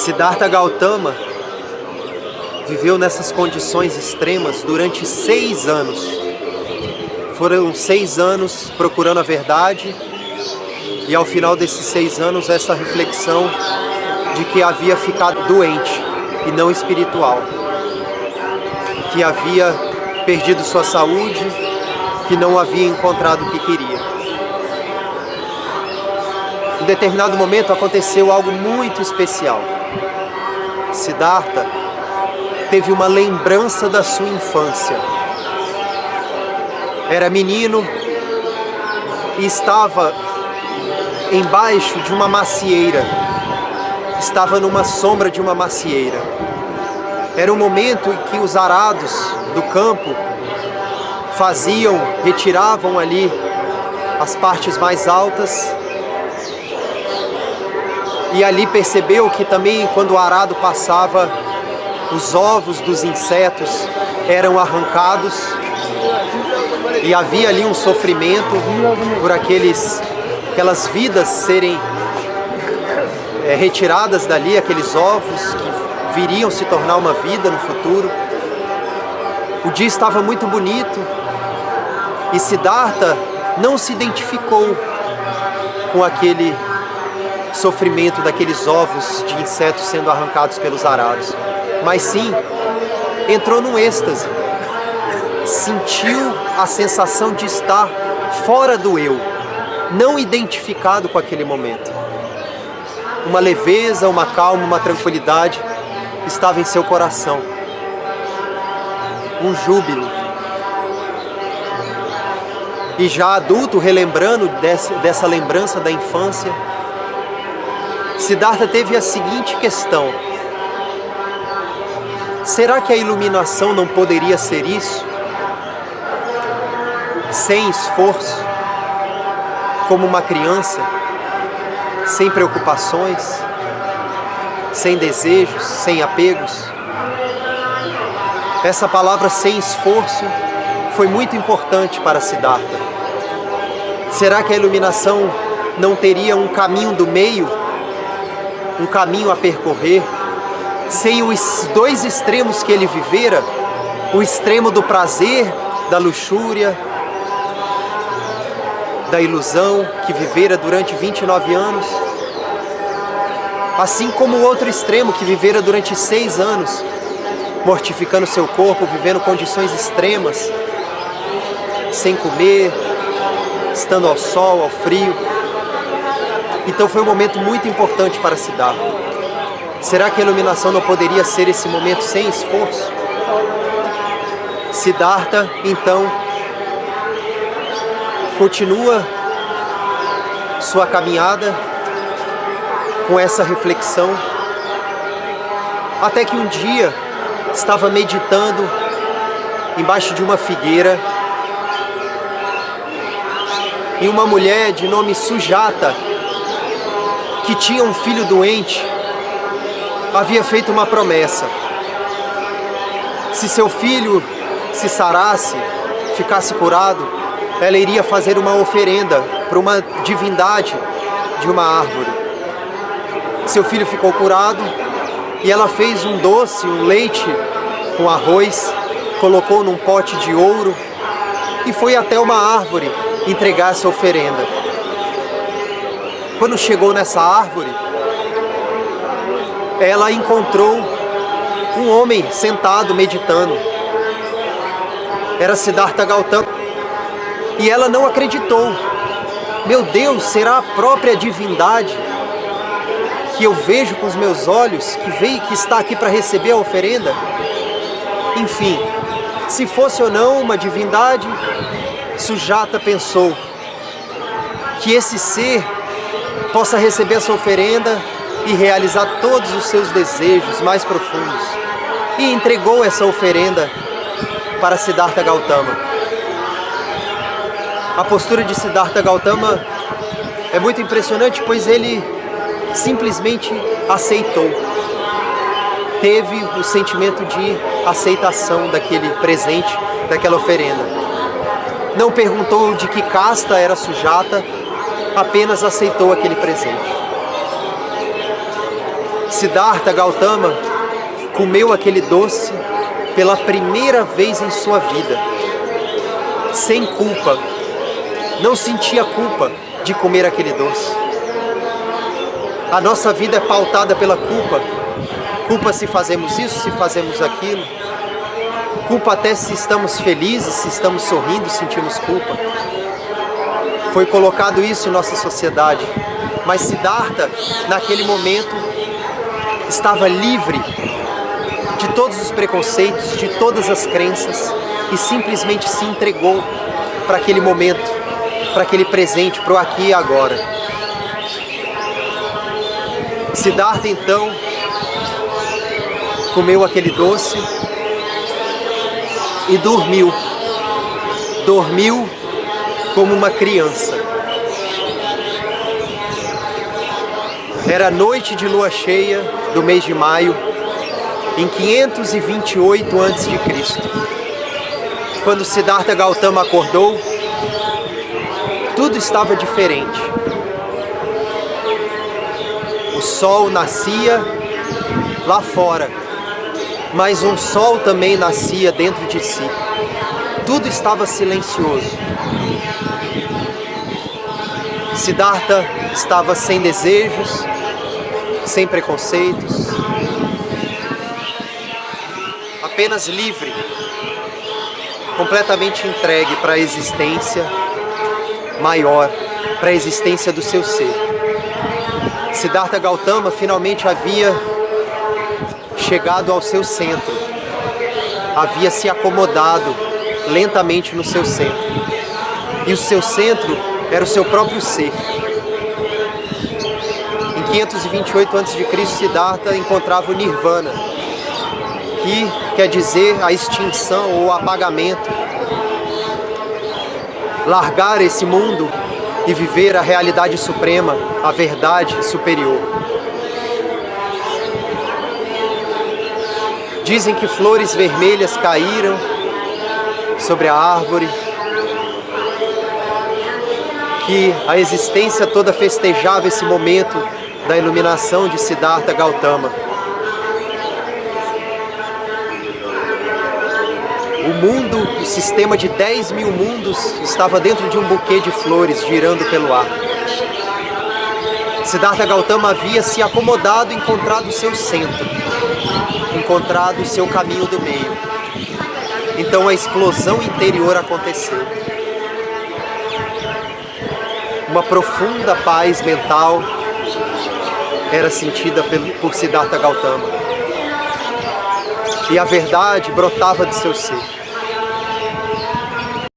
Siddhartha Gautama viveu nessas condições extremas durante 6 anos. Foram 6 anos procurando a verdade e ao final desses 6 anos essa reflexão de que havia ficado doente e não espiritual, que havia perdido sua saúde, que não havia encontrado o que queria. Em determinado momento aconteceu algo muito especial. Siddhartha teve uma lembrança da sua infância. Era menino e estava embaixo de uma macieira. Estava numa sombra de uma macieira. Era um momento em que os arados do campo retiravam ali as partes mais altas. E ali percebeu que também quando o arado passava, os ovos dos insetos eram arrancados. E havia ali um sofrimento por aquelas vidas serem retiradas dali, aqueles ovos que viriam se tornar uma vida no futuro. O dia estava muito bonito e Siddhartha não se identificou com aquele sofrimento daqueles ovos de insetos sendo arrancados pelos arados, mas sim entrou num êxtase, sentiu a sensação de estar fora do eu, não identificado com aquele momento. Uma leveza, uma calma, uma tranquilidade estava em seu coração, um júbilo. E já adulto, relembrando dessa lembrança da infância, Siddhartha teve a seguinte questão: será que a iluminação não poderia ser isso? Sem esforço, como uma criança, sem preocupações, sem desejos, sem apegos. Essa palavra sem esforço foi muito importante para Siddhartha. Será que a iluminação não teria um caminho do meio, um caminho a percorrer, sem os 2 extremos que ele vivera, o extremo do prazer, da luxúria, da ilusão que vivera durante 29 anos, assim como o outro extremo que vivera durante 6 anos, mortificando seu corpo, vivendo condições extremas, sem comer, estando ao sol, ao frio. Então foi um momento muito importante para Siddhartha. Será que a iluminação não poderia ser esse momento sem esforço? Siddhartha, então, continua sua caminhada com essa reflexão, até que um dia estava meditando embaixo de uma figueira e uma mulher de nome Sujata, que tinha um filho doente, havia feito uma promessa: se seu filho se sarasse, ficasse curado, ela iria fazer uma oferenda para uma divindade de uma árvore. Seu filho ficou curado e ela fez um doce, um leite com arroz, colocou num pote de ouro e foi até uma árvore entregar essa oferenda. Quando chegou nessa árvore, ela encontrou um homem sentado meditando. Era Siddhartha Gautama. E ela não acreditou. Meu Deus, será a própria divindade que eu vejo com os meus olhos, que está aqui para receber a oferenda? Enfim, se fosse ou não uma divindade, Sujata pensou que esse ser possa receber essa oferenda e realizar todos os seus desejos mais profundos. E entregou essa oferenda para Siddhartha Gautama. A postura de Siddhartha Gautama é muito impressionante, pois ele simplesmente aceitou. Teve o sentimento de aceitação daquele presente, daquela oferenda. Não perguntou de que casta era Sujata, apenas aceitou aquele presente. Siddhartha Gautama comeu aquele doce pela primeira vez em sua vida, sem culpa. Não sentia culpa de comer aquele doce. A nossa vida é pautada pela culpa. Culpa se fazemos isso, se fazemos aquilo. Culpa até se estamos felizes, se estamos sorrindo, sentimos culpa. Foi colocado isso em nossa sociedade. Mas Siddhartha, naquele momento, estava livre de todos os preconceitos, de todas as crenças, e simplesmente se entregou para aquele momento, para aquele presente, para o aqui e agora. Siddhartha então comeu aquele doce e dormiu. Dormiu como uma criança. Era noite de lua cheia do mês de maio, em 528 a.C. Quando Siddhartha Gautama acordou, tudo estava diferente. O sol nascia lá fora, mas um sol também nascia dentro de si. Tudo estava silencioso. Siddhartha estava sem desejos, sem preconceitos, apenas livre, completamente entregue para a existência maior, para a existência do seu ser. Siddhartha Gautama finalmente havia chegado ao seu centro, havia se acomodado lentamente no seu centro. E o seu centro era o seu próprio ser. Em 528 a.C., Siddhartha encontrava o Nirvana, que quer dizer a extinção ou o apagamento. Largar esse mundo e viver a realidade suprema, a verdade superior. Dizem que flores vermelhas caíram sobre a árvore, que a existência toda festejava esse momento da iluminação de Siddhartha Gautama. O mundo, o sistema de 10 mil mundos, estava dentro de um buquê de flores girando pelo ar. Siddhartha Gautama havia se acomodado e encontrado o seu centro, encontrado o seu caminho do meio. Então a explosão interior aconteceu. Uma profunda paz mental era sentida por Siddhartha Gautama. E a verdade brotava de seu ser.